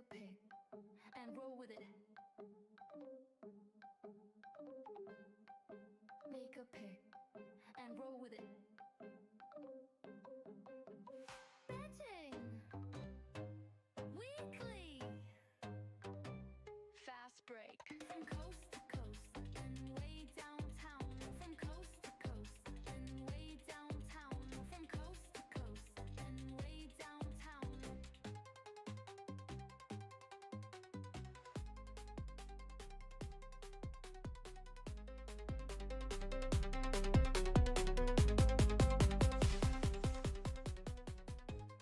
a pick and roll with it. Make a pick and roll with it. Betting weekly. Fast break. From coast to coast and way downtown. From coast to coast and way downtown. From coast to coast and way downtown.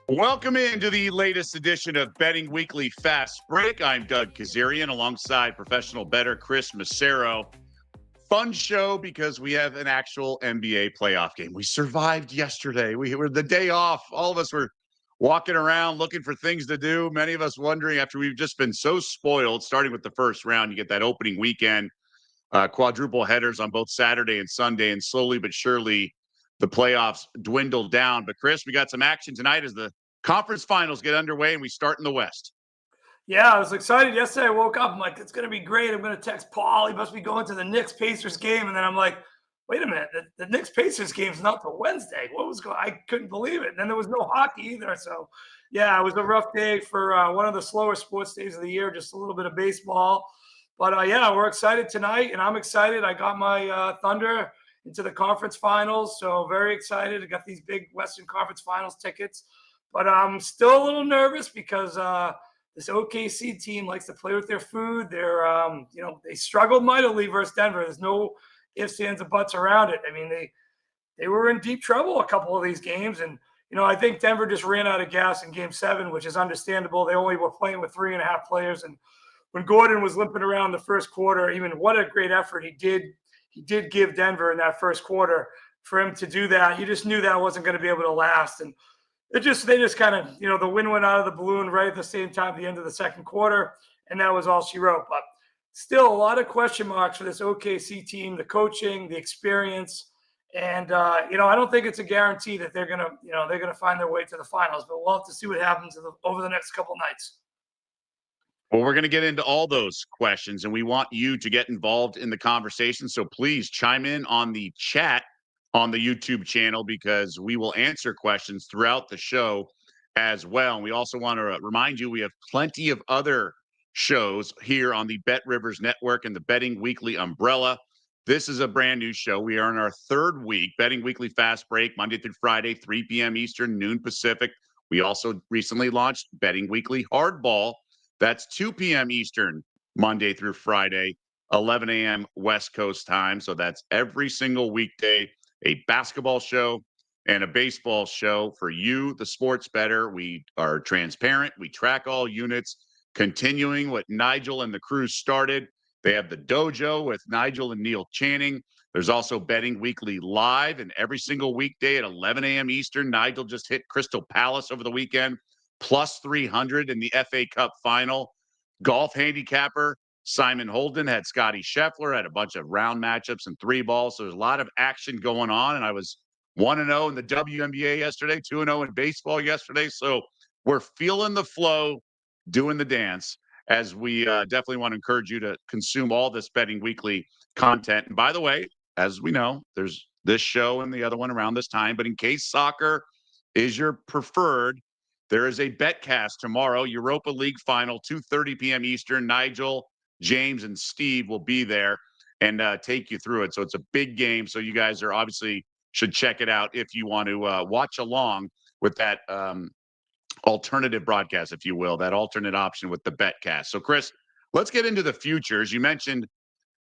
Welcome into the latest edition of Betting Weekly Fast Break. I'm Doug Kazarian alongside professional bettor Chris Massaro. Fun show because we have an actual NBA playoff game. We survived yesterday. We were the day off. All of us were walking around looking for things to do. Many of us wondering after we've just been so spoiled, starting with the first round, you get that opening weekend, quadruple headers on both Saturday and Sunday, and slowly but surely the playoffs dwindle down. But Chris, we got some action tonight as the conference finals get underway and we start in the West. Yeah, I was excited yesterday. I woke up, I'm like, it's going to be great. I'm going to text Paul. He must be going to the Knicks-Pacers game. And then I'm like, wait a minute, the Knicks-Pacers game's not till Wednesday. What was going on? I couldn't believe it. And then there was no hockey either. So, yeah, it was a rough day for one of the slower sports days of the year, just a little bit of baseball. But, yeah, we're excited tonight, and I'm excited. I got my Thunder into the conference finals, so very excited. I got these big Western Conference Finals tickets. But I'm still a little nervous because this OKC team likes to play with their food. They're, they struggled mightily versus Denver. There's no ifs, ands, or buts around it. I mean, they were in deep trouble a couple of these games. And, I think Denver just ran out of gas in Game 7, which is understandable. They only were playing with 3.5 players. And when Gordon was limping around the first quarter, even what a great effort he did give Denver in that first quarter. For him to do that, you just knew that wasn't going to be able to last. And they just kind of, the wind went out of the balloon right at the same time at the end of the second quarter, and that was all she wrote. But still a lot of question marks for this OKC team, the coaching, the experience. And, I don't think it's a guarantee that they're going to find their way to the finals, but we'll have to see what happens over the next couple of nights. Well, we're going to get into all those questions, and we want you to get involved in the conversation. So please chime in on the chat on the YouTube channel because we will answer questions throughout the show as well. And we also want to remind you we have plenty of other shows here on the Bet Rivers Network and the Betting Weekly umbrella. This is a brand new show. We are in our third week, Betting Weekly Fast Break, Monday through Friday, 3 p.m. Eastern, noon Pacific. We also recently launched Betting Weekly Hardball. That's 2 p.m. Eastern, Monday through Friday, 11 a.m. West Coast time. So that's every single weekday, a basketball show and a baseball show for you, the sports bettor. We are transparent. We track all units, continuing what Nigel and the crew started. They have the dojo with Nigel and Neil Channing. There's also Betting Weekly Live, and every single weekday at 11 a.m. Eastern, Nigel just hit Crystal Palace over the weekend, plus 300 in the FA Cup final. Golf handicapper Simon Holden had Scotty Scheffler, had a bunch of round matchups and 3 balls. So there's a lot of action going on. And I was 1-0 in the WNBA yesterday, 2-0 in baseball yesterday. So we're feeling the flow, doing the dance, as we definitely want to encourage you to consume all this Betting Weekly content. And by the way, as we know, there's this show and the other one around this time. But in case soccer is your preferred, there is a betcast tomorrow, Europa League final, 2:30 p.m. Eastern. Nigel, James, and Steve will be there and take you through it. So it's a big game. So you guys are obviously should check it out if you want to watch along with that alternative broadcast, if you will, that alternate option with the betcast. So, Chris, let's get into the futures. You mentioned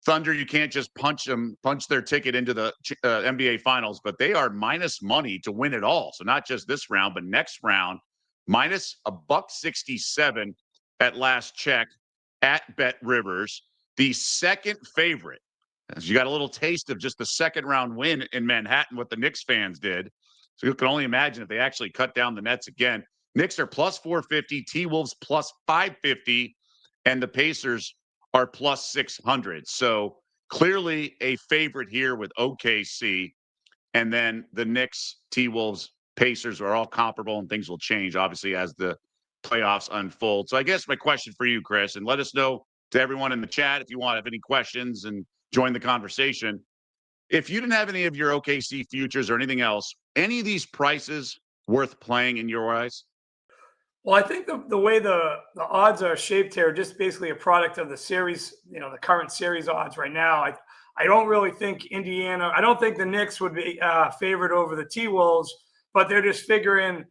Thunder, you can't just punch their ticket into the NBA Finals, but they are minus money to win it all. So not just this round, but next round, minus $1.67 at last check at Bet Rivers. The second favorite, as you got a little taste of just the second round win in Manhattan, what the Knicks fans did. So you can only imagine if they actually cut down the Nets again. Knicks are plus 450, T-Wolves plus 550, and the Pacers are plus 600. So clearly a favorite here with OKC. And then the Knicks, T-Wolves, Pacers are all comparable, and things will change, obviously, as the playoffs unfold. So I guess my question for you, Chris, and let us know to everyone in the chat if you want to have any questions and join the conversation. If you didn't have any of your OKC futures or anything else, any of these prices worth playing in your eyes? Well, I think the way the odds are shaped here, just basically a product of the series, the current series odds right now. I don't really think Indiana. I don't think the Knicks would be favored over the T Wolves, but they're just figuring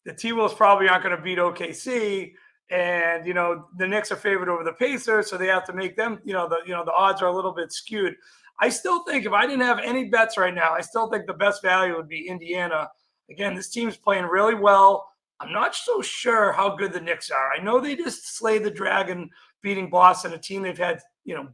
the T Wolves probably aren't going to beat OKC, and the Knicks are favored over the Pacers, so they have to make them. The odds are a little bit skewed. I still think if I didn't have any bets right now, I still think the best value would be Indiana. Again, this team's playing really well. I'm not so sure how good the Knicks are. I know they just slayed the Dragon, beating Boston, a team they've had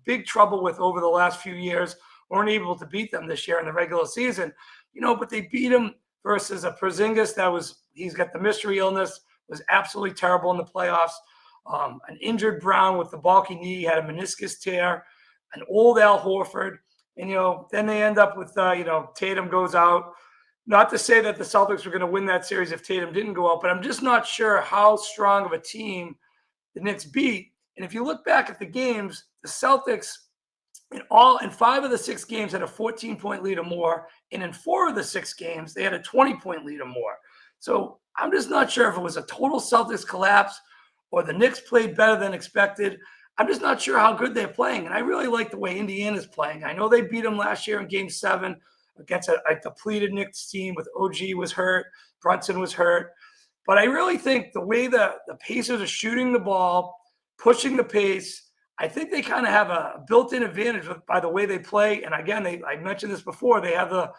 big trouble with over the last few years. Weren't able to beat them this year in the regular season, but they beat them versus a Porzingis he's got the mystery illness, was absolutely terrible in the playoffs. An injured Brown with the bulky knee, had a meniscus tear, an old Al Horford, and then they end up with Tatum goes out. Not to say that the Celtics were going to win that series if Tatum didn't go out, but I'm just not sure how strong of a team the Knicks beat. And if you look back at the games, the Celtics in 5 of the 6 games had a 14-point lead or more, and in 4 of the 6 games they had a 20-point lead or more. So I'm just not sure if it was a total Celtics collapse or the Knicks played better than expected. I'm just not sure how good they're playing, and I really like the way Indiana's playing. I know they beat them last year in Game 7 against a depleted Knicks team with OG was hurt, Brunson was hurt. But I really think the way the Pacers are shooting the ball, pushing the pace, I think they kind of have a built-in advantage by the way they play. And again, I mentioned this before, they have the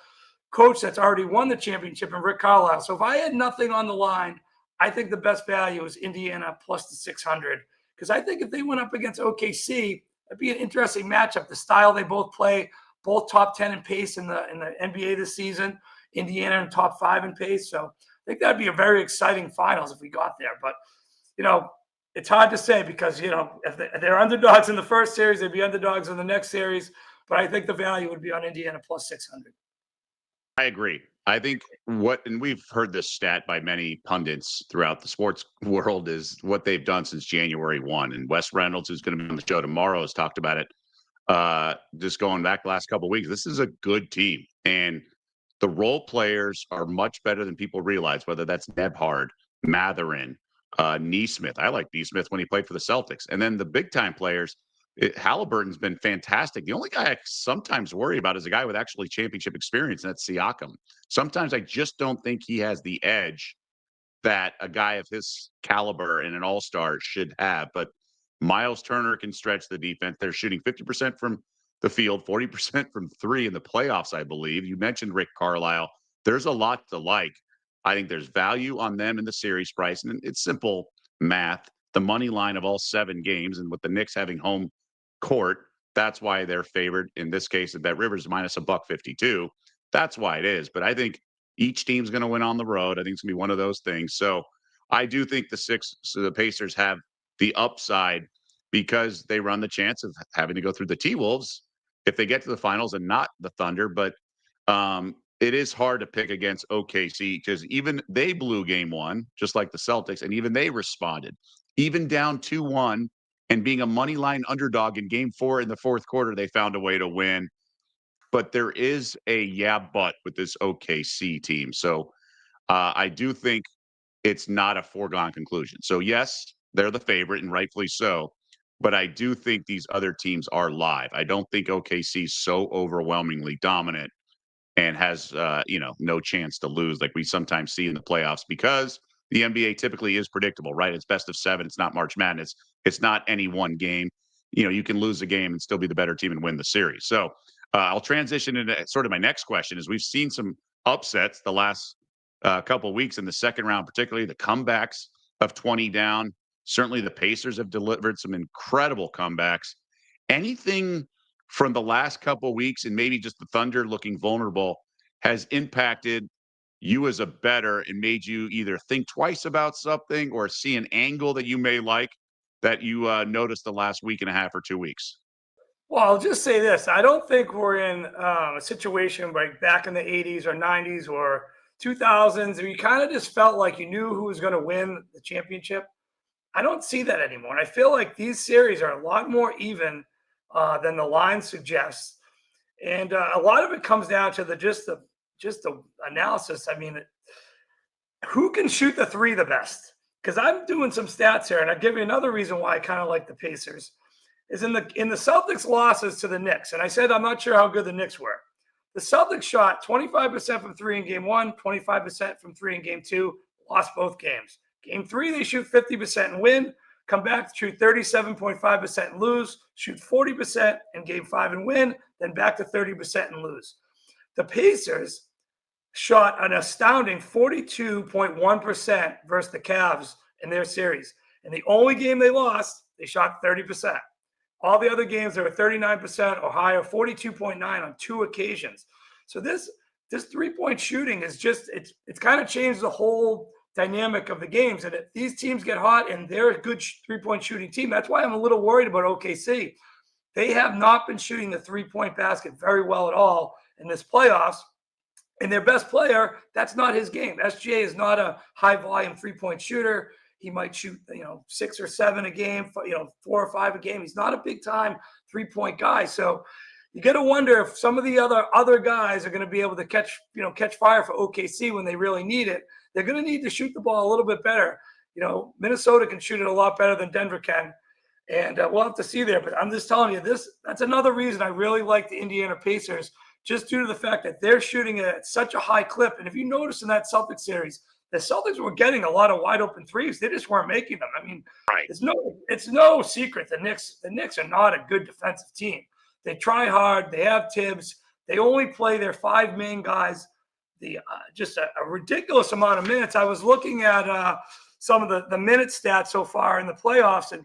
coach that's already won the championship in Rick Carlisle. So if I had nothing on the line, I think the best value is Indiana plus the 600. Because I think if they went up against OKC, it'd be an interesting matchup. The style they both play, both top 10 in pace in the NBA this season. Indiana in top 5 in pace. So I think that'd be a very exciting finals if we got there. But, it's hard to say because, if they're underdogs in the first series, they'd be underdogs in the next series. But I think the value would be on Indiana plus 600. I agree. I think and we've heard this stat by many pundits throughout the sports world, is what they've done since January 1. And Wes Reynolds, who's going to be on the show tomorrow, has talked about it. Just going back the last couple of weeks, this is a good team, and the role players are much better than people realize. Whether that's Nebhard, Matherin, Neesmith. I like Neesmith when he played for the Celtics, and then the big time players. Halliburton's been fantastic. The only guy I sometimes worry about is a guy with actually championship experience, and that's Siakam. Sometimes I just don't think he has the edge that a guy of his caliber and an all-star should have. But Miles Turner can stretch the defense. They're shooting 50% from the field, 40% from 3 in the playoffs, I believe. You mentioned Rick Carlisle. There's a lot to like. I think there's value on them in the series price, and it's simple math. The money line of all 7 games, and with the Knicks having home court, that's why they're favored. In this case, at Bet Rivers minus $1.52. That's why it is. But I think each team's going to win on the road. I think it's going to be one of those things. So I do think the Pacers have the upside because they run the chance of having to go through the T-Wolves if they get to the finals and not the Thunder. But it is hard to pick against OKC because even they blew game 1, just like the Celtics, and even they responded. Even down 2-1 and being a money line underdog in game 4 in the fourth quarter, they found a way to win. But there is a but with this OKC team. So I do think it's not a foregone conclusion. So yes, they're the favorite and rightfully so. But I do think these other teams are live. I don't think OKC is so overwhelmingly dominant and has no chance to lose like we sometimes see in the playoffs, because the NBA typically is predictable, right? It's best of 7. It's not March Madness. It's not any one game. You can lose a game and still be the better team and win the series. So I'll transition into sort of my next question. Is we've seen some upsets the last couple of weeks in the second round, particularly the comebacks of 20 down. Certainly the Pacers have delivered some incredible comebacks. Anything from the last couple of weeks, and maybe just the Thunder looking vulnerable, has impacted you as a bettor and made you either think twice about something or see an angle that you may like that you noticed the last week and a half or 2 weeks? Well, I'll just say this. I don't think we're in a situation like back in the 80s or 90s or 2000s where you kind of just felt like you knew who was going to win the championship. I don't see that anymore. And I feel like these series are a lot more even than the line suggests. And a lot of it comes down to the analysis. I mean, who can shoot the three the best? Because I'm doing some stats here, and I'll give you another reason why I kind of like the Pacers. Is in the Celtics losses to the Knicks, and I said I'm not sure how good the Knicks were. The Celtics shot 25% from three in game one, 25% from three in game two, lost both games. Game three, they shoot 50% and win, come back to shoot 37.5% and lose, shoot 40% in game five and win, then back to 30% and lose. The Pacers shot an astounding 42.1% versus the Cavs in their series. And the only game they lost, they shot 30%. All the other games, they were 39% or higher, 42.9 on two occasions. So this three-point shooting is just, it's kind of changed the whole dynamic of the games. And if these teams get hot and they're a good three-point shooting team, that's why I'm a little worried about OKC. They have not been shooting the three-point basket very well at all in this playoffs. And their best player, that's not his game. SGA is not a high-volume three-point shooter. He might shoot, 6 or 7 a game, 4 or 5 a game. He's not a big-time three-point guy. So you got to wonder if some of the other guys are going to be able to catch fire for OKC when they really need it. They're going to need to shoot the ball a little bit better. Minnesota can shoot it a lot better than Denver can. And we'll have to see there. But I'm just telling you, that's another reason I really like the Indiana Pacers, just due to the fact that they're shooting at such a high clip. And if you notice in that Celtics series, the Celtics were getting a lot of wide open threes. They just weren't making them. I mean, Right. It's no secret the Knicks are not a good defensive team. They try hard. They have Tibbs. They only play their 5 main guys just a ridiculous amount of minutes. I was looking at some of the minute stats so far in the playoffs, and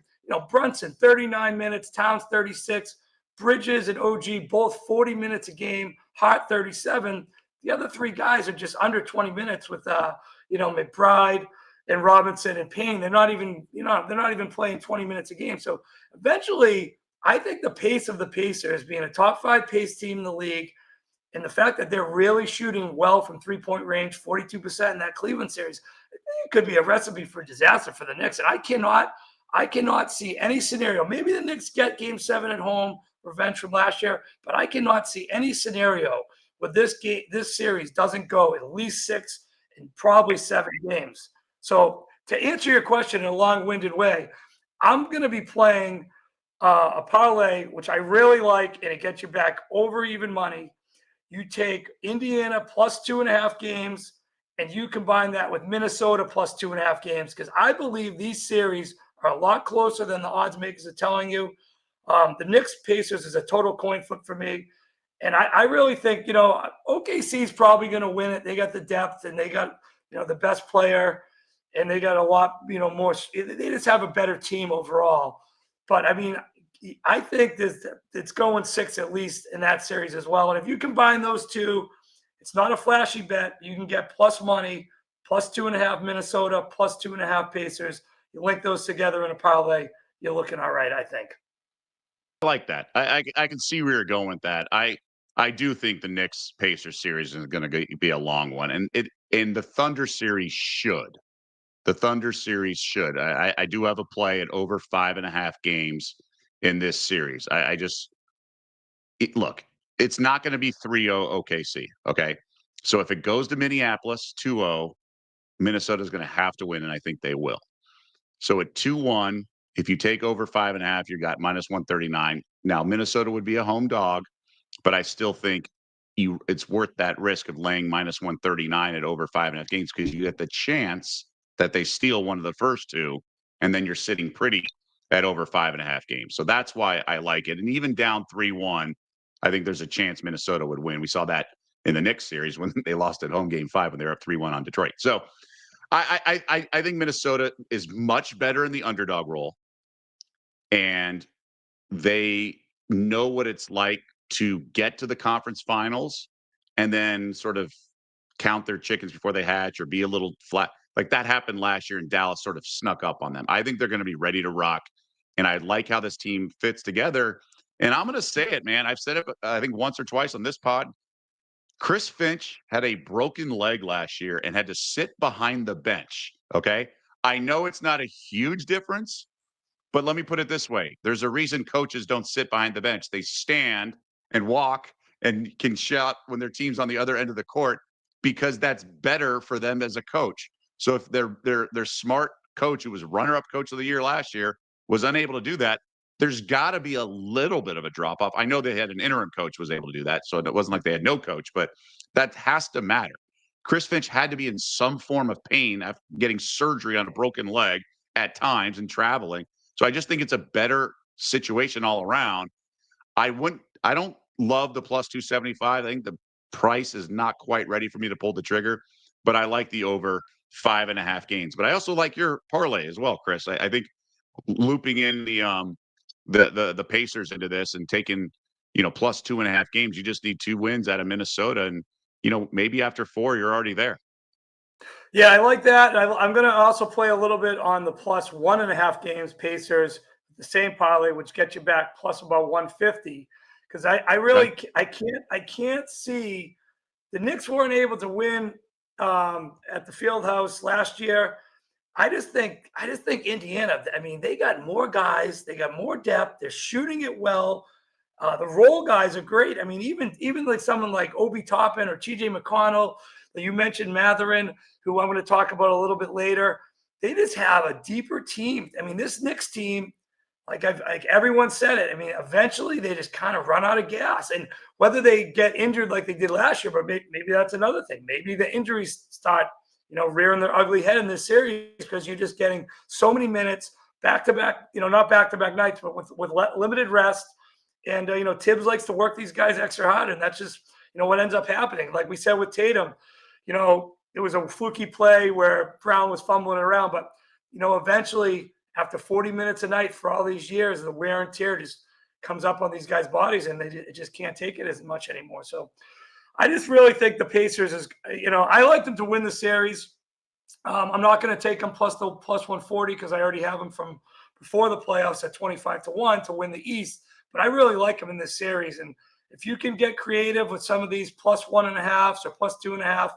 Brunson 39 minutes, Towns 36, Bridges and OG both 40 minutes a game, Hart 37. The other 3 guys are just under 20 minutes with McBride and Robinson and Payne. They're not even playing 20 minutes a game. So eventually, I think the pace of the Pacers, being a top 5 pace team in the league, and the fact that they're really shooting well from 3-point range, 42% in that Cleveland series, it could be a recipe for disaster for the Knicks. And I cannot see any scenario. Maybe the Knicks get Game 7 at home, revenge from last year, but I cannot see any scenario where this series doesn't go at least 6 and probably 7 games. So to answer your question in a long-winded way, I'm going to be playing a parlay, which I really like, and it gets you back over even money. You take Indiana plus 2.5 games, and you combine that with Minnesota plus 2.5 games, because I believe these series are a lot closer than the odds makers are telling you. The Knicks Pacers is a total coin flip for me. And I really think, OKC is probably going to win it. They got the depth, and they got, the best player, and they got a lot, more. They just have a better team overall. But I mean, I think it's going 6 at least in that series as well. And if you combine those two, it's not a flashy bet. You can get plus money, plus 2.5 Minnesota, plus 2.5 Pacers. You link those together in a parlay, you're looking all right, I think. I like that. I can see where you're going with that. I do think the Knicks Pacers series is going to be a long one, and the Thunder series should. The Thunder series should. I do have a play at over 5.5 games in this series. Look, it's not going to be 3-0 OKC. Okay. So if it goes to Minneapolis 2-0, Minnesota's going to have to win, and I think they will. So at 2-1, if you take over 5.5, you got minus 139. Now, Minnesota would be a home dog, but I still think it's worth that risk of laying minus 139 at over 5.5 games, because you get the chance that they steal one of the first 2, and then you're sitting pretty at over 5.5 games. So that's why I like it. And even down 3-1, I think there's a chance Minnesota would win. We saw that in the Knicks series when they lost at home Game 5 when they were up 3-1 on Detroit. So I think Minnesota is much better in the underdog role, and they know what it's like to get to the conference finals and then sort of count their chickens before they hatch or be a little flat. Like that happened last year, and Dallas sort of snuck up on them. I think they're going to be ready to rock, and I like how this team fits together. And I'm going to say it, man. I've said it, I think, once or twice on this pod. Chris Finch had a broken leg last year and had to sit behind the bench. Okay. I know it's not a huge difference, but let me put it this way. There's a reason coaches don't sit behind the bench. They stand and walk and can shout when their team's on the other end of the court because that's better for them as a coach. So if their smart coach who was runner-up coach of the year last year was unable to do that, there's got to be a little bit of a drop off. I know they had an interim coach who was able to do that, so it wasn't like they had no coach, but that has to matter. Chris Finch had to be in some form of pain after getting surgery on a broken leg at times and traveling. So I just think it's a better situation all around. I don't love the plus 275. I think the price is not quite ready for me to pull the trigger, but I like the over 5.5 games. But I also like your parlay as well, Chris. I think looping in the Pacers into this and taking, plus 2.5 games, you just need 2 wins out of Minnesota. And, maybe after 4, you're already there. Yeah, I like that. I'm going to also play a little bit on the plus 1.5 games Pacers, the same parlay, which gets you back plus about 150. Because I really I can't see the Knicks weren't able to win at the Fieldhouse last year. I just think Indiana. I mean, they got more guys, they got more depth. They're shooting it well. The role guys are great. I mean, even like someone like Obi Toppin or TJ McConnell, that you mentioned Mathurin, who I'm going to talk about a little bit later. They just have a deeper team. I mean, this Knicks team, like everyone said it. I mean, eventually they just kind of run out of gas, and whether they get injured like they did last year, but maybe that's another thing. Maybe the injuries start, rearing their ugly head in this series because you're just getting so many minutes back to back. Not back to back nights, but with limited rest. And Tibbs likes to work these guys extra hard, and that's just what ends up happening. Like we said with Tatum, it was a fluky play where Brown was fumbling around, but eventually after 40 minutes a night for all these years, the wear and tear just comes up on these guys' bodies, and they just can't take it as much anymore. So I just really think the Pacers is, I like them to win the series. I'm not going to take them plus 140 because I already have them from before the playoffs at 25-1 to win the East. But I really like them in this series. And if you can get creative with some of these plus 1.5s or plus 2.5,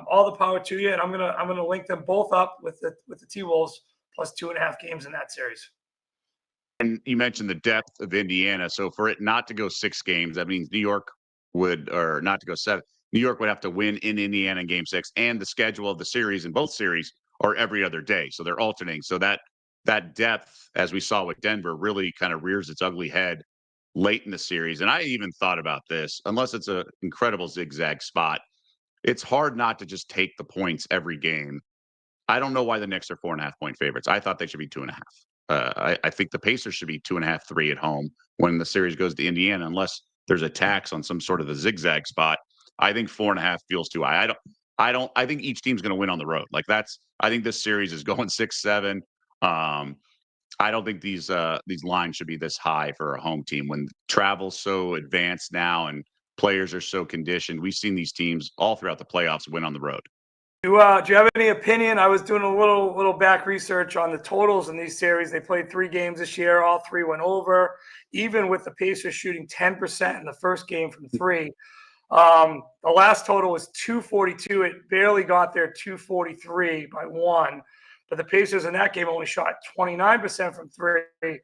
all the power to you. And I'm gonna link them both up with the T-Wolves plus 2.5 games in that series. And you mentioned the depth of Indiana. So for it not to go 6 games, that means New York or not to go 7. New York would have to win in Indiana in game 6, and the schedule of the series in both series are every other day. So they're alternating. So that depth, as we saw with Denver, really kind of rears its ugly head late in the series. And I even thought about this, unless it's an incredible zigzag spot, it's hard not to just take the points every game. I don't know why the Knicks are 4.5 point favorites. I thought they should be 2.5. I think the Pacers should be 2.5, 3 at home when the series goes to Indiana, unless there's a tax on some sort of the zigzag spot. I think 4.5 feels too high. I think each team's going to win on the road. I think this series is going 6-7. I don't think these lines should be this high for a home team when travel's so advanced now and players are so conditioned. We've seen these teams all throughout the playoffs win on the road. Do you have any opinion? I was doing a little back research on the totals in these series. They played 3 games this year. All 3 went over, even with the Pacers shooting 10% in the first game from 3. The last total was 242. It barely got there, 243 by 1. But the Pacers in that game only shot 29% from 3.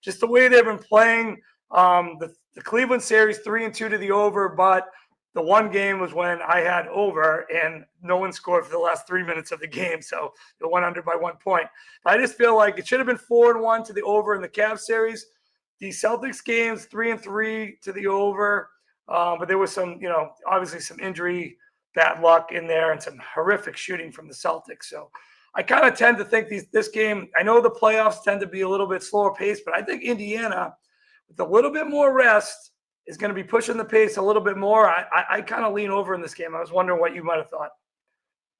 Just the way they've been playing. The Cleveland series 3-2 to the over, but the one game was when I had over and no one scored for the last 3 minutes of the game. So it went under by 1 point. I just feel like it should have been 4-1 to the over in the Cavs series. The Celtics games 3-3 to the over. But there was some, obviously some injury, bad luck in there and some horrific shooting from the Celtics. So I kind of tend to think this game, I know the playoffs tend to be a little bit slower pace, but I think Indiana, with a little bit more rest, is going to be pushing the pace a little bit more. I kind of lean over in this game. I was wondering what you might have thought.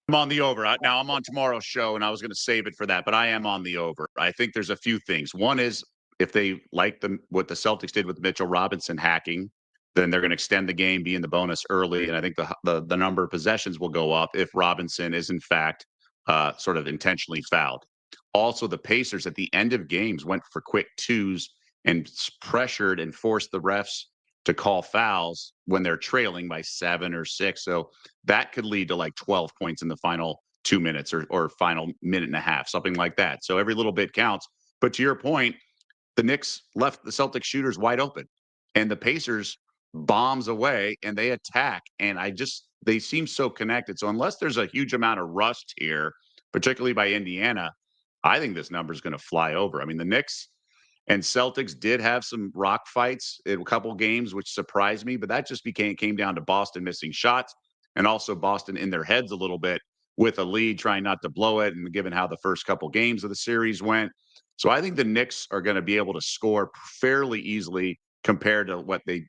I'm on the over. Now I'm on tomorrow's show, and I was going to save it for that, but I am on the over. I think there's a few things. One is if they like what the Celtics did with Mitchell Robinson hacking, then they're going to extend the game, be in the bonus early, and I think the number of possessions will go up if Robinson is in fact sort of intentionally fouled. Also, the Pacers at the end of games went for quick 2s and pressured and forced the refs to call fouls when they're trailing by 7 or 6. So that could lead to like 12 points in the final 2 minutes or final minute and a half, something like that. So every little bit counts. But to your point, the Knicks left the Celtics shooters wide open, and the Pacers bombs away and they attack. And they seem so connected. So unless there's a huge amount of rust here, particularly by Indiana, I think this number is going to fly over. I mean, the Knicks and Celtics did have some rock fights in a couple games, which surprised me, but that just came down to Boston missing shots and also Boston in their heads a little bit with a lead, trying not to blow it, and given how the first couple games of the series went. So I think the Knicks are going to be able to score fairly easily compared to what they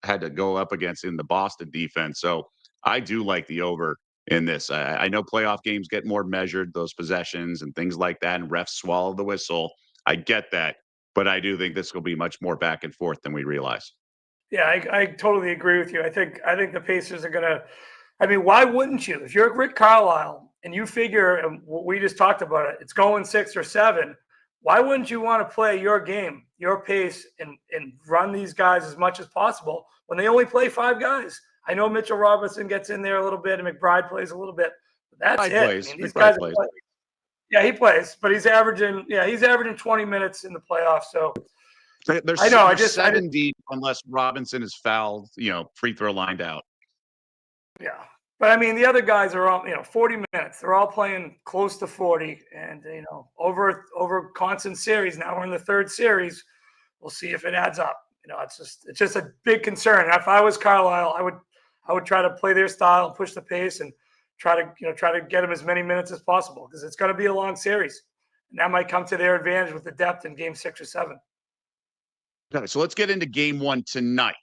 had to go up against in the Boston defense. So I do like the over in this. I know playoff games get more measured, those possessions and things like that, and refs swallow the whistle. I get that, but I do think this will be much more back and forth than we realize. Yeah, I totally agree with you. I think the Pacers are going to. I mean, why wouldn't you? If you're Rick Carlisle and you figure, and we just talked about it, it's going 6 or 7. Why wouldn't you want to play your game, your pace, and run these guys as much as possible when they only play 5 guys? I know Mitchell Robinson gets in there a little bit, and McBride plays a little bit. But that's it. Plays. I mean, these guys plays. Yeah, he plays, but he's averaging 20 minutes in the playoffs. So there's 7 deep unless Robinson is fouled, free throw lined out. Yeah. But I mean, the other guys are all, 40 minutes. They're all playing close to 40, and over constant series. Now we're in the 3rd series. We'll see if it adds up. It's just a big concern. And if I was Carlisle, I would try to play their style and push the pace and try to get them as many minutes as possible, because it's going to be a long series, and that might come to their advantage with the depth in game 6 or 7. Okay, so let's get into game 1 tonight.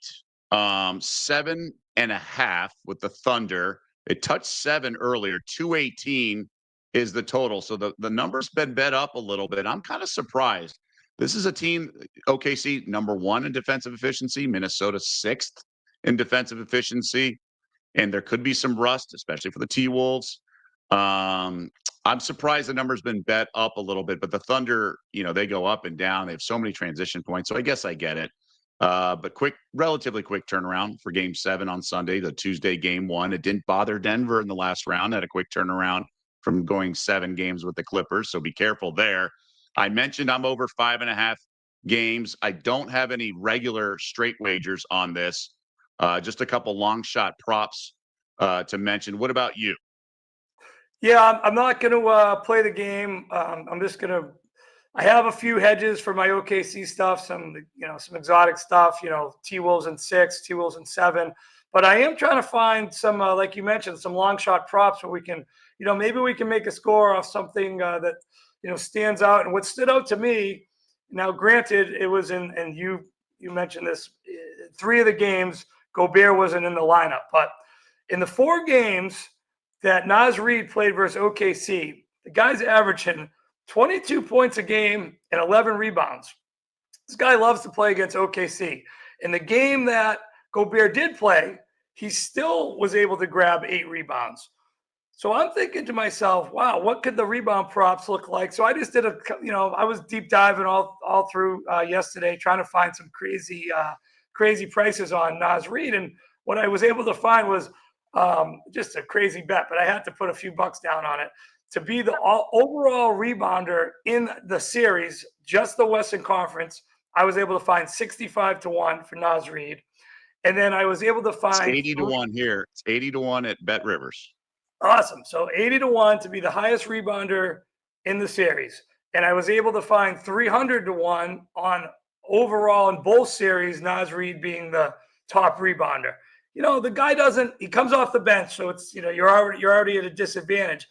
7.5 with the Thunder. It touched 7 earlier. 218 is the total. So the number's been bet up a little bit. I'm kind of surprised. This is a team, OKC, number 1 in defensive efficiency, Minnesota 6th in defensive efficiency. And there could be some rust, especially for the T-Wolves. I'm surprised the number's been bet up a little bit, but the Thunder, they go up and down. They have so many transition points. So I guess I get it. But relatively quick turnaround for game 7 on Sunday, the Tuesday game 1. It didn't bother Denver in the last round. Had a quick turnaround from going 7 games with the Clippers. So be careful there. I mentioned I'm over 5.5 games. I don't have any regular straight wagers on this. Just a couple long shot props to mention. What about you? Yeah, I'm not going to play the game. I'm just going to. I have a few hedges for my OKC stuff, some exotic stuff, T-Wolves in 6, T-Wolves in 7. But I am trying to find some, like you mentioned, some long shot props where we can, maybe we can make a score off something that, stands out. And what stood out to me, now granted, it was and you mentioned this, 3 of the games, Gobert wasn't in the lineup. But in the 4 games that Naz Reid played versus OKC, the guy's averaging 22 points a game and 11 rebounds. This guy loves to play against OKC. In the game that Gobert did play, he still was able to grab 8 rebounds. So I'm thinking to myself, wow, what could the rebound props look like? So I just did I was deep diving all through yesterday, trying to find some crazy prices on Naz Reid. And what I was able to find was just a crazy bet, but I had to put a few bucks down on it. To be the overall rebounder in the series, just the Western Conference, I was able to find 65-1 for Naz Reid. And then I was able to find— It's 80-1 here. It's 80-1 at Bet Rivers. Awesome. So 80-1 to be the highest rebounder in the series. And I was able to find 300-1 on overall in both series, Naz Reid being the top rebounder. The guy he comes off the bench, so it's, you're already at a disadvantage.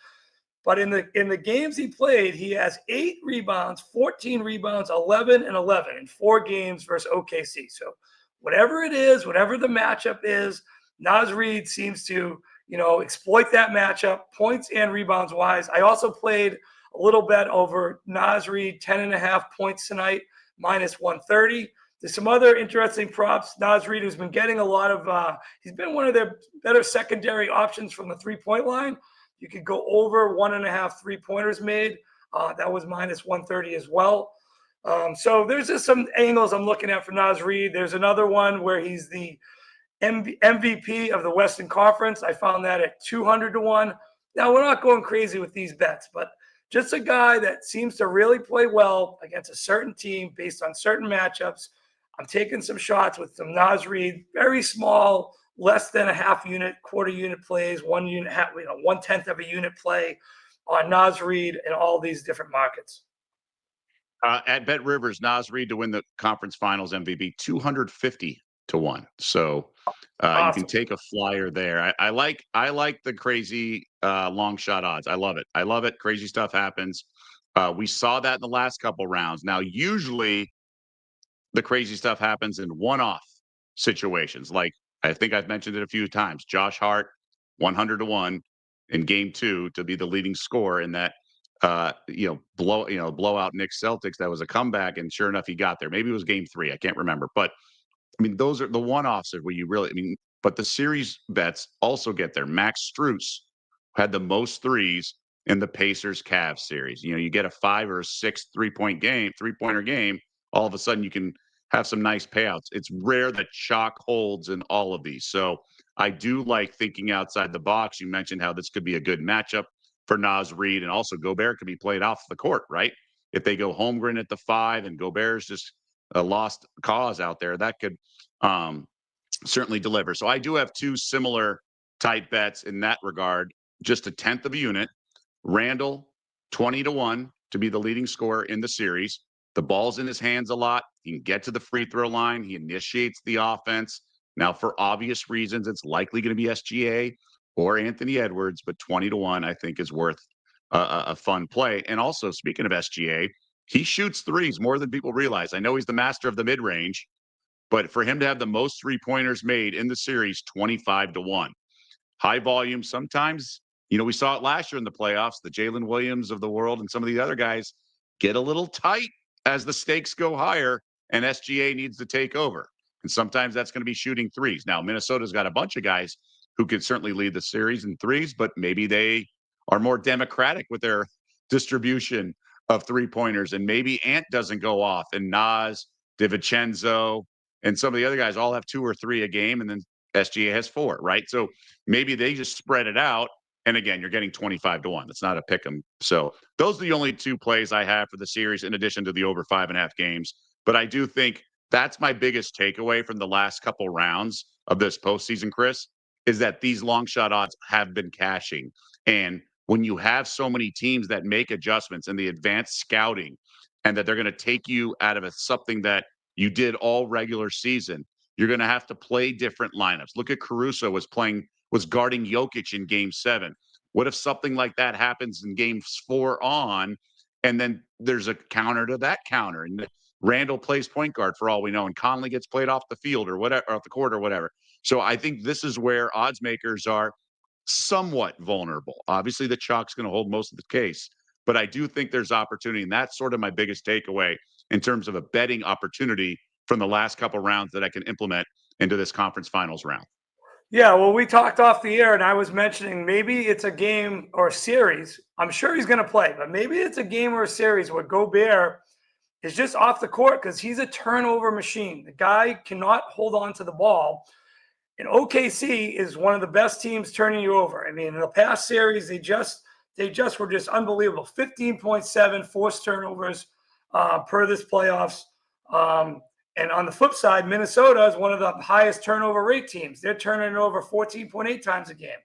But in the games he played, he has 8 rebounds, 14 rebounds, 11 and 11 in 4 games versus OKC. So whatever it is, whatever the matchup is, Naz Reid seems to, exploit that matchup, points and rebounds wise. I also played a little bet over Naz Reid, 10.5 points tonight, minus 130. There's some other interesting props. Naz Reid, who's been getting a lot of, he's been one of their better secondary options from the 3-point line. You could go over 1.5 3-pointers made. That was minus 130 as well. So there's just some angles I'm looking at for Naz Reid. There's another one where he's the MVP of the Western Conference. I found that at 200-1. Now, we're not going crazy with these bets, but just a guy that seems to really play well against a certain team based on certain matchups. I'm taking some shots with some Naz Reid, very small, less than a half unit, quarter unit plays, 1 unit, 1/10 of a unit play on Naz Reid in all these different markets. At Bet Rivers, Naz Reid to win the conference finals MVP, 250-1. So you can Awesome. take a flyer there. I like the crazy long shot odds. I love it. I love it. Crazy stuff happens. We saw that in the last couple rounds. Now, usually the crazy stuff happens in one-off situations. Like I think I've mentioned it a few times. Josh Hart, 100-1 in game 2 to be the leading scorer in that blowout Knicks Celtics. That was a comeback, and sure enough, he got there. Maybe it was game 3. I can't remember. But I mean, those are the one-offs where you really, but the series bets also get there. Max Strus had the most threes in the Pacers Cavs series. You get a 5 or a 6 three-pointer game, all of a sudden you can have some nice payouts. It's rare that chalk holds in all of these. So I do like thinking outside the box. You mentioned how this could be a good matchup for Naz Reid, and also Gobert could be played off the court, right? If they go Holmgren at the 5 and Gobert's just a lost cause out there, that could certainly deliver. So I do have 2 similar type bets in that regard. Just a 1/10 of a unit. Randall, 20-1 to be the leading scorer in the series. The ball's in his hands a lot. He can get to the free throw line. He initiates the offense. Now, for obvious reasons, it's likely going to be SGA or Anthony Edwards, but 20-1, I think, is worth a fun play. And also, speaking of SGA, he shoots threes more than people realize. I know he's the master of the mid-range, but for him to have the most three-pointers made in the series, 25-1. High volume. Sometimes, we saw it last year in the playoffs, the Jalen Williams of the world and some of the other guys get a little tight as the stakes go higher and SGA needs to take over. And sometimes that's going to be shooting threes. Now, Minnesota's got a bunch of guys who could certainly lead the series in threes, but maybe they are more democratic with their distribution of three-pointers. And maybe Ant doesn't go off, and Naz, DiVincenzo, and some of the other guys all have 2 or 3 a game, and then SGA has 4, right? So maybe they just spread it out. And again, you're getting 25-1. It's not a pick 'em. So those are the only 2 plays I have for the series, in addition to the over 5.5 games. But I do think that's my biggest takeaway from the last couple rounds of this postseason, Chris, is that these long shot odds have been cashing. And when you have so many teams that make adjustments in the advanced scouting, and that they're going to take you out of something that you did all regular season, you're going to have to play different lineups. Look at Caruso was guarding Jokic in game 7. What if something like that happens in games 4 on, and then there's a counter to that counter, and Randall plays point guard for all we know, and Conley gets played off the field or whatever, off the court or whatever. So I think this is where odds makers are somewhat vulnerable. Obviously, the chalk's going to hold most of the case, but I do think there's opportunity, and that's sort of my biggest takeaway in terms of a betting opportunity from the last couple rounds that I can implement into this conference finals round. Yeah, well, we talked off the air, and I was mentioning maybe it's a game or a series. I'm sure he's going to play, but maybe it's a game or a series where Gobert is just off the court because he's a turnover machine. The guy cannot hold on to the ball. And OKC is one of the best teams turning you over. I mean, in the past series, they just were just unbelievable. 15.7 forced turnovers per this playoffs. And on the flip side, Minnesota is one of the highest turnover rate teams. They're turning it over 14.8 times a game.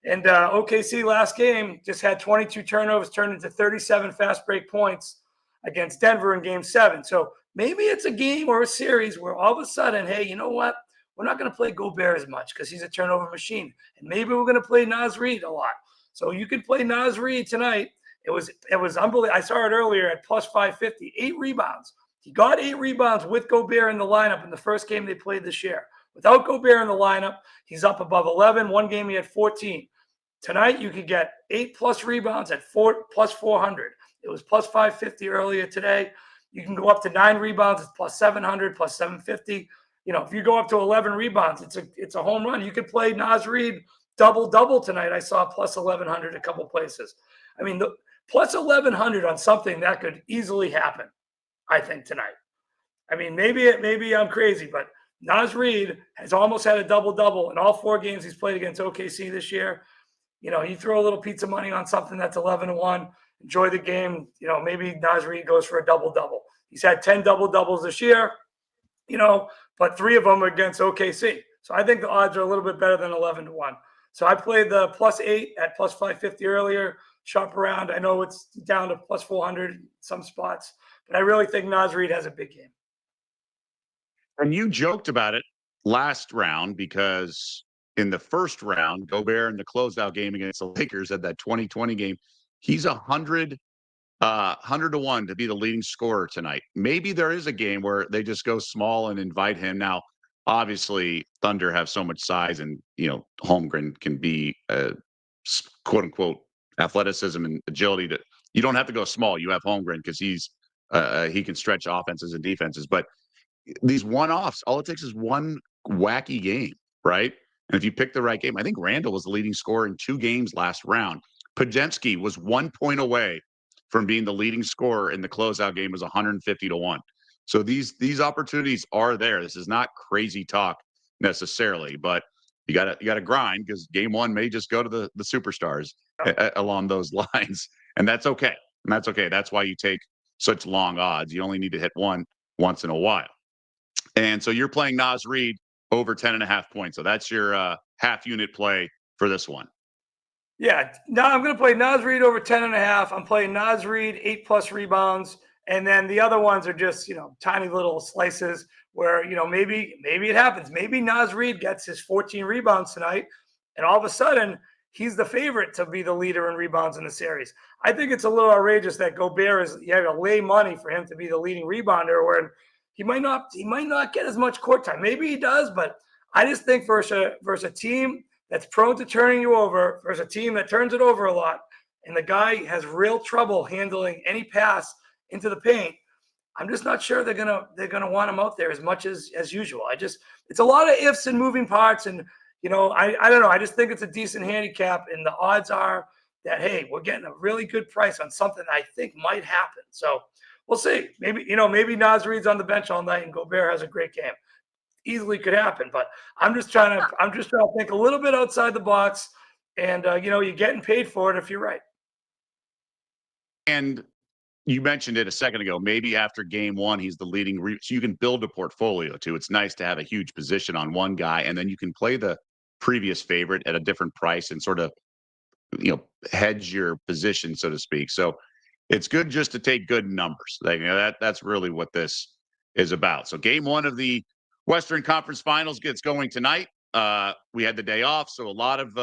And OKC last game just had 22 turnovers, turned into 37 fast break points against Denver in game 7. So maybe it's a game or a series where all of a sudden, hey, you know what? We're not going to play Gobert as much because he's a turnover machine. And maybe we're going to play Naz Reid a lot. So you can play Naz Reid tonight. It was unbelievable. I saw it earlier at plus 550, 8 rebounds. He got 8 rebounds with Gobert in the lineup in the first game they played this year. Without Gobert in the lineup, he's up above 11. One game he had 14. Tonight you could get 8+ rebounds at plus 400. It was plus 550 earlier today. You can go up to 9 rebounds. It's plus 700, plus 750. If you go up to 11 rebounds, it's a home run. You could play Naz Reid double tonight. I saw plus 1,100 a couple places. I mean, the plus 1,100 on something that could easily happen, I think, tonight. I mean, maybe I'm crazy, but Naz Reid has almost had a double-double in all 4 games he's played against OKC this year. you throw a little pizza money on something that's 11-1, enjoy the game. Maybe Naz Reid goes for a double-double. He's had 10 double-doubles this year, but 3 of them are against OKC. So I think the odds are a little bit better than 11-1. So I played the +8 at +550 earlier, shop around. I know it's down to +400 in some spots, but I really think Naz Reid has a big game. And you joked about it last round because in the first round, Gobert in the closeout game against the Lakers at that 2020 game, he's 100 to 1 to be the leading scorer tonight. Maybe there is a game where they just go small and invite him. Now, obviously, Thunder have so much size, and Holmgren can be quote unquote athleticism and agility. You don't have to go small. You have Holmgren because he can stretch offenses and defenses. But these one-offs, all it takes is one wacky game, right? And if you pick the right game, I think Randall was the leading scorer in 2 games last round. Podziemski was 1 point away from being the leading scorer in the closeout game, was 150 to 1. So these opportunities are there. This is not crazy talk necessarily, but you gotta grind because game 1 may just go to the superstars along those lines, and that's okay. That's why you take such long odds. You only need to hit one once in a while. And so you're playing Naz Reid over 10.5 points. So that's your half unit play for this one. Yeah. Now I'm going to play Naz Reid over 10.5. I'm playing Naz Reid 8+ rebounds. And then the other ones are just, tiny little slices where, maybe it happens. Maybe Naz Reid gets his 14 rebounds tonight, and all of a sudden he's the favorite to be the leader in rebounds in the series. I think it's a little outrageous that Gobert you have to lay money for him to be the leading rebounder, where he might not get as much court time. Maybe he does, but I just think versus a team that's prone to turning you over, versus a team that turns it over a lot, and the guy has real trouble handling any pass into the paint, I'm just not sure they're gonna want him out there as much as usual. It's a lot of ifs and moving parts, and I don't know. I just think it's a decent handicap, and the odds are that, hey, we're getting a really good price on something I think might happen. So we'll see. Maybe Naz Reid's on the bench all night and Gobert has a great game. Easily could happen, but I'm just trying to think a little bit outside the box, and you're getting paid for it if you're right. And you mentioned it a second ago. Maybe after game 1, he's the leading. So you can build a portfolio too. It's nice to have a huge position on one guy, and then you can play the previous favorite at a different price and sort of, hedge your position, so to speak. So it's good just to take good numbers. That's really what this is about. So game 1 of the Western Conference Finals gets going tonight. We had the day off, so a lot of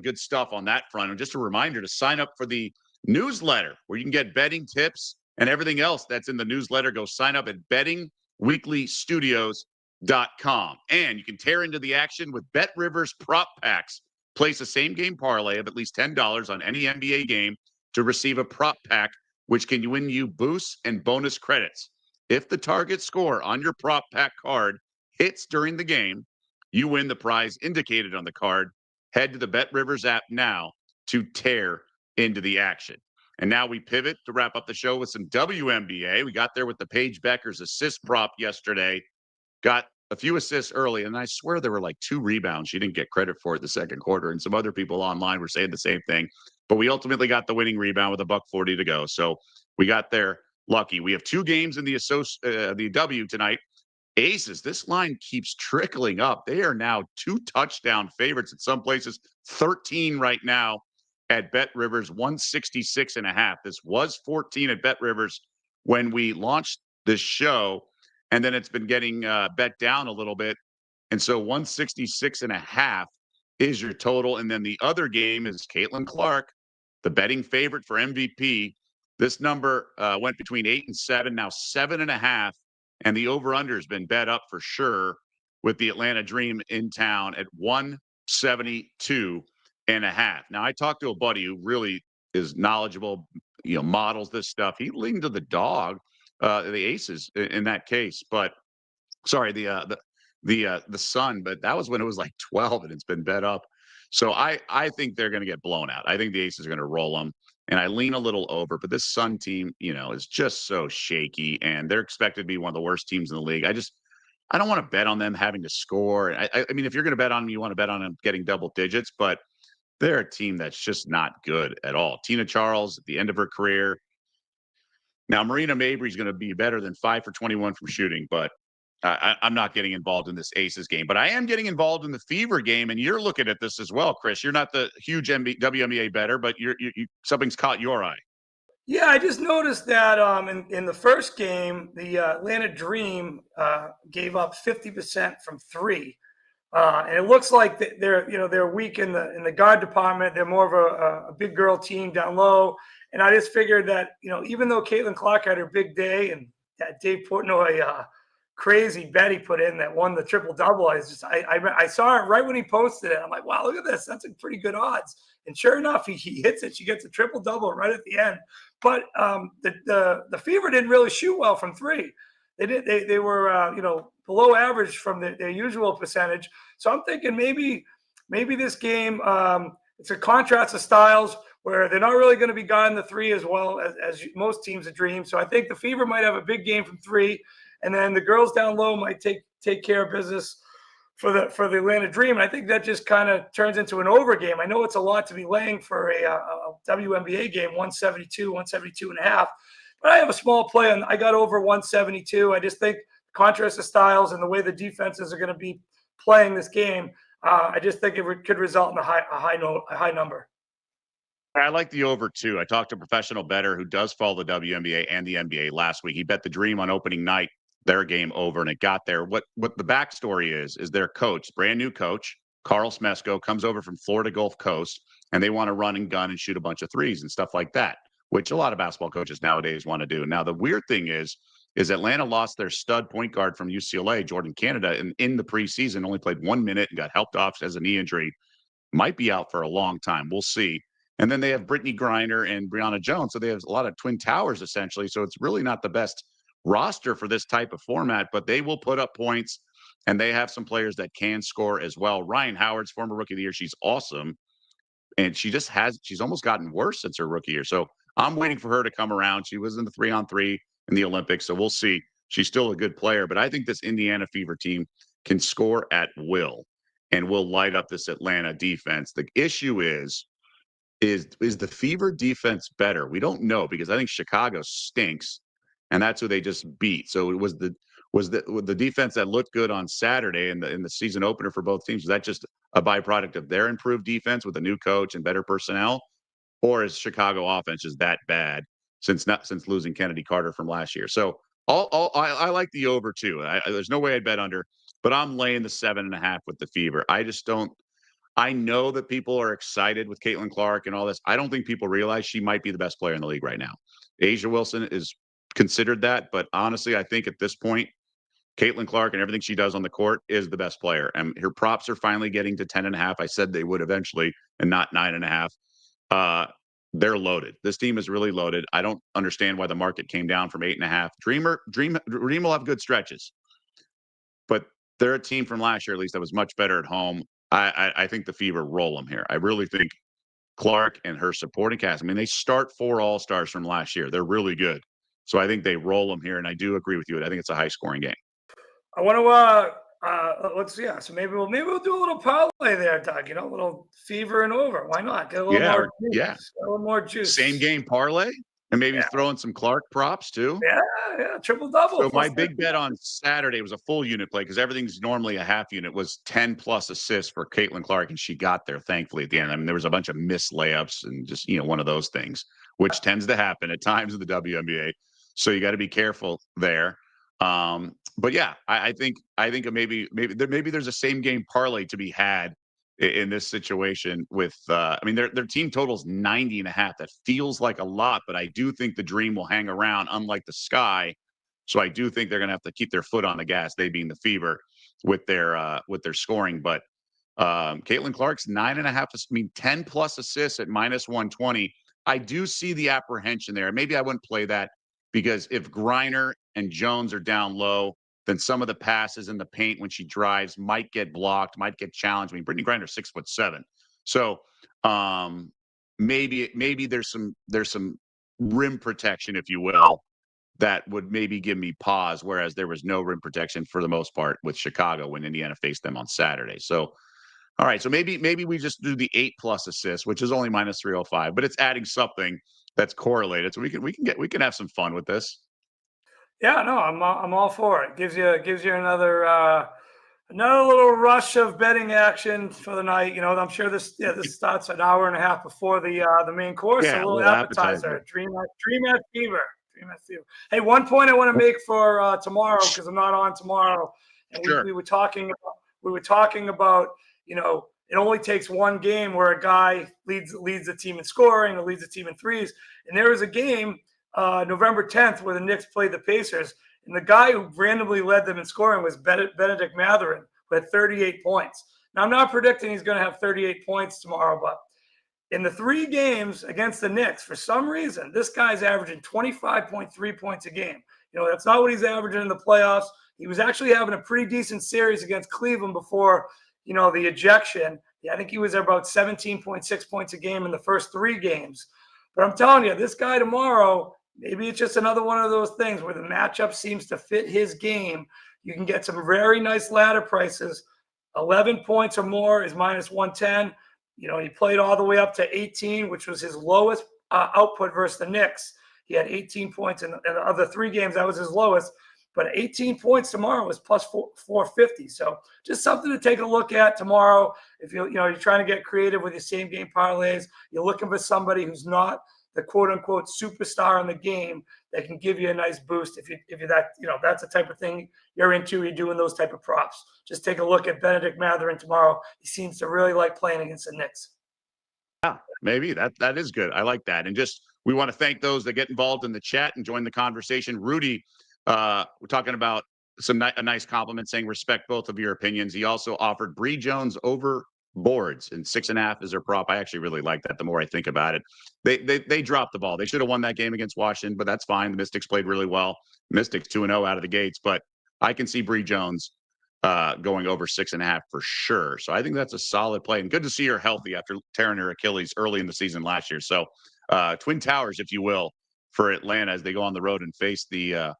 good stuff on that front. And just a reminder to sign up for the newsletter where you can get betting tips and everything else that's in the newsletter. Go sign up at bettingweeklystudios.com. And you can tear into the action with Bet Rivers prop packs. Place a same game parlay of at least $10 on any NBA game to receive a prop pack, which can win you boosts and bonus credits. If the target score on your prop pack card hits during the game, you win the prize indicated on the card. Head to the Bet Rivers app now to tear into the action. And now we pivot to wrap up the show with some WNBA. We got there with the Paige Beckers assist prop yesterday. Got a few assists early, and I swear there were like 2 rebounds. She didn't get credit for it the second quarter, and some other people online were saying the same thing. But we ultimately got the winning rebound with $1:40 to go. So we got there lucky. We have 2 games in the W tonight. Aces, this line keeps trickling up. They are now 2 touchdown favorites in some places, 13 right now at Bet Rivers, 166.5. This was 14 at Bet Rivers when we launched this show, and then it's been getting bet down a little bit. And so 166.5 is your total. And then the other game is Caitlin Clark, the betting favorite for MVP. This number went between 8 and 7, now 7.5. And the over-under has been bet up for sure with the Atlanta Dream in town at 172.5. Now, I talked to a buddy who really is knowledgeable, models this stuff. He leaned to the dog, the Aces in that case. But sorry, the Sun, but that was when it was like 12 and it's been bet up. So I think they're going to get blown out. I think the Aces are going to roll them. And I lean a little over, but this Sun team, is just so shaky, and they're expected to be one of the worst teams in the league. I don't want to bet on them having to score. I mean, if you're going to bet on them, you want to bet on them getting double digits, but they're a team that's just not good at all. Tina Charles at the end of her career. Now, Marina Mabry's going to be better than 5 for 21 from shooting, but I'm not getting involved in this Aces game. But I am getting involved in the Fever game, and you're looking at this as well, Chris. You're not the huge WNBA better, but something's caught your eye. Yeah, I just noticed that in the first game, the Atlanta Dream gave up 50% from three, and it looks like they're weak in the guard department. They're more of a big girl team down low, and I just figured that even though Caitlin Clark had her big day and that Dave Portnoy crazy bet he put in that won the triple double, I saw it right when he posted it. I'm like, wow, look at this. That's a pretty good odds. And sure enough, he hits it. She gets a triple double right at the end. But the Fever didn't really shoot well from three. They were below average from their usual percentage. So I'm thinking maybe this game it's a contrast of styles where they're not really going to be guarding the three as well as most teams of Dream. So I think the Fever might have a big game from three, and then the girls down low might take care of business for the Atlanta Dream. And I think that just kind of turns into an over game. I know it's a lot to be laying for a WNBA game, 172 and a half. But I have a small play on. I got over 172. I just think contrast of styles and the way the defenses are going to be playing this game, I just think it could result in a high number. I like the over too. I talked to a professional bettor who does follow the WNBA and the NBA last week. He bet the Dream on opening night, their game over, and it got there. What the backstory is their coach, brand new coach, Carl Smesko, comes over from Florida Gulf Coast, and they want to run and gun and shoot a bunch of threes and stuff like that, which a lot of basketball coaches nowadays want to do. Now, the weird thing is Atlanta lost their stud point guard from UCLA, Jordan Canada, and in the preseason only played 1 minute and got helped off as a knee injury. Might be out for a long time. We'll see. And then they have Brittany Griner and Brianna Jones. So they have a lot of twin towers, essentially. So it's really not the best roster for this type of format, but they will put up points, and they have some players that can score as well. Ryan Howard's former rookie of the year. She's awesome. And she's almost gotten worse since her rookie year. So I'm waiting for her to come around. She was in the 3-on-3 in the Olympics. So we'll see. She's still a good player, but I think this Indiana Fever team can score at will and will light up this Atlanta defense. The issue is the Fever defense better? We don't know, because I think Chicago stinks, and that's who they just beat. So it was the defense that looked good on Saturday in the season opener for both teams. Is that just a byproduct of their improved defense with a new coach and better personnel, or is Chicago offense just that bad since losing Kennedy Carter from last year? So I like the over too. There's no way I'd bet under, but I'm laying the 7.5 with the Fever. I just don't. I know that people are excited with Caitlin Clark and all this. I don't think people realize she might be the best player in the league right now. A'ja Wilson is considered that, but honestly, I think at this point, Caitlin Clark and everything she does on the court is the best player. And her props are finally getting to 10.5. I said they would eventually, and not 9.5. They're loaded. This team is really loaded. I don't understand why the market came down from 8.5. Dream will have good stretches, but they're a team from last year, at least, that was much better at home. I think the Fever roll them here. I really think Clark and her supporting cast. I mean, they start 4 All-Stars from last year. They're really good. So I think they roll them here, and I do agree with you. I think it's a high-scoring game. I want to So maybe we'll do a little parlay there, Doug. A little Fever and over. Why not? Get a little more juice. Yeah. A little more juice. Same game parlay, and maybe throw in some Clark props too. Yeah, triple double. So my big bet on Saturday was a full unit play, because everything's normally a half unit. Was 10 plus assists for Caitlin Clark, and she got there thankfully at the end. I mean, there was a bunch of missed layups and just one of those things, which tends to happen at times in the WNBA. So you got to be careful there. But yeah, I think maybe there's a same game parlay to be had in this situation with their team total's 90.5. That feels like a lot, but I do think the Dream will hang around, unlike the Sky. So I do think they're going to have to keep their foot on the gas, they being the Fever, with their scoring. But Caitlin Clark's 9.5, 10 plus assists at -120. I do see the apprehension there. Maybe I wouldn't play that, because if Griner and Jones are down low, then some of the passes in the paint when she drives might get blocked, might get challenged. I mean, Brittany Griner's 6'7", so maybe there's some rim protection, if you will, that would maybe give me pause. Whereas there was no rim protection for the most part with Chicago when Indiana faced them on Saturday. So All right, so maybe we just do the 8+ assists, which is only minus 305, but it's adding something that's correlated, so we can have some fun with this. Yeah, no, I'm all for it. Gives you another little rush of betting action for the night. I'm sure this starts an hour and a half before the main course. Yeah, A a little little appetizer. appetizer. Dream at fever. Dream at fever. Hey, one point I want to make for tomorrow, because I'm not on tomorrow, and Sure. we were talking about it only takes one game where a guy leads the team in scoring or leads the team in threes, and there was a game November 10th where the Knicks played the Pacers. And the guy who randomly led them in scoring was Benedict Mathurin, who had 38 points. Now, I'm not predicting he's going to have 38 points tomorrow, but in the 3 games against the Knicks, for some reason, this guy's averaging 25.3 points a game. That's not what he's averaging in the playoffs. He was actually having a pretty decent series against Cleveland before, the ejection. Yeah, I think he was about 17.6 points a game in the first 3 games. But I'm telling you, this guy tomorrow, maybe it's just another one of those things where the matchup seems to fit his game. You can get some very nice ladder prices. 11 points or more is minus 110. He played all the way up to 18, which was his lowest output versus the Knicks. He had 18 points in the other 3 games. That was his lowest. But 18 points tomorrow is plus 450. So just something to take a look at tomorrow. If you're trying to get creative with your same game parlays, you're looking for somebody who's not the quote unquote superstar in the game that can give you a nice boost. If you're that, that's the type of thing you're into, you're doing those type of props. Just take a look at Benedict Mathurin tomorrow. He seems to really like playing against the Knicks. Yeah, maybe that is good. I like that. And just, we want to thank those that get involved in the chat and join the conversation. Rudy, we're talking about a nice compliment, saying respect both of your opinions. He also offered Bree Jones over boards, and 6.5 is their prop. I actually really like that the more I think about it. They dropped the ball. They should have won that game against Washington, but that's fine. The Mystics played really well. Mystics 2-0 out of the gates, but I can see Bree Jones going over 6.5 for sure. So I think that's a solid play, and good to see her healthy after tearing her Achilles early in the season last year. So Twin Towers, if you will, for Atlanta as they go on the road and face the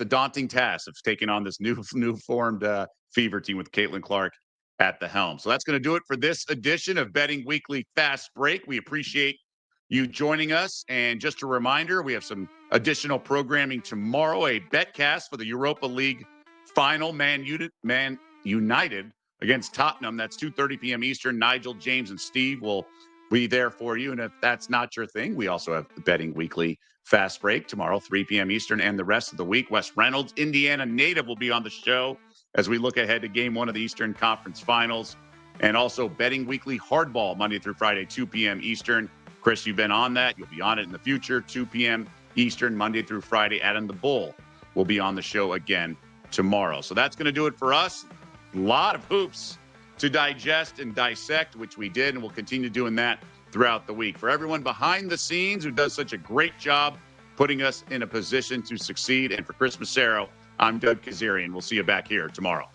daunting task of taking on this new formed Fever team with Caitlin Clark at the helm. So that's going to do it for this edition of Betting Weekly Fast Break. We appreciate you joining us. And just a reminder, we have some additional programming tomorrow, a betcast for the Europa League final, Man United against Tottenham. That's 2:30 p.m. Eastern. Nigel, James, and Steve will be there for you. And if that's not your thing, we also have the Betting Weekly Fast Break tomorrow, 3 p.m. Eastern, and the rest of the week. Wes Reynolds, Indiana native, will be on the show as we look ahead to Game 1 of the Eastern Conference Finals. And also Betting Weekly Hardball, Monday through Friday, 2 p.m. Eastern. Chris, you've been on that. You'll be on it in the future, 2 p.m. Eastern, Monday through Friday. Adam the Bull will be on the show again tomorrow. So that's going to do it for us. A lot of hoops to digest and dissect, which we did, and we'll continue doing that throughout the week. For everyone behind the scenes who does such a great job putting us in a position to succeed, and for Chris Massaro, I'm Doug Kazarian. We'll see you back here tomorrow.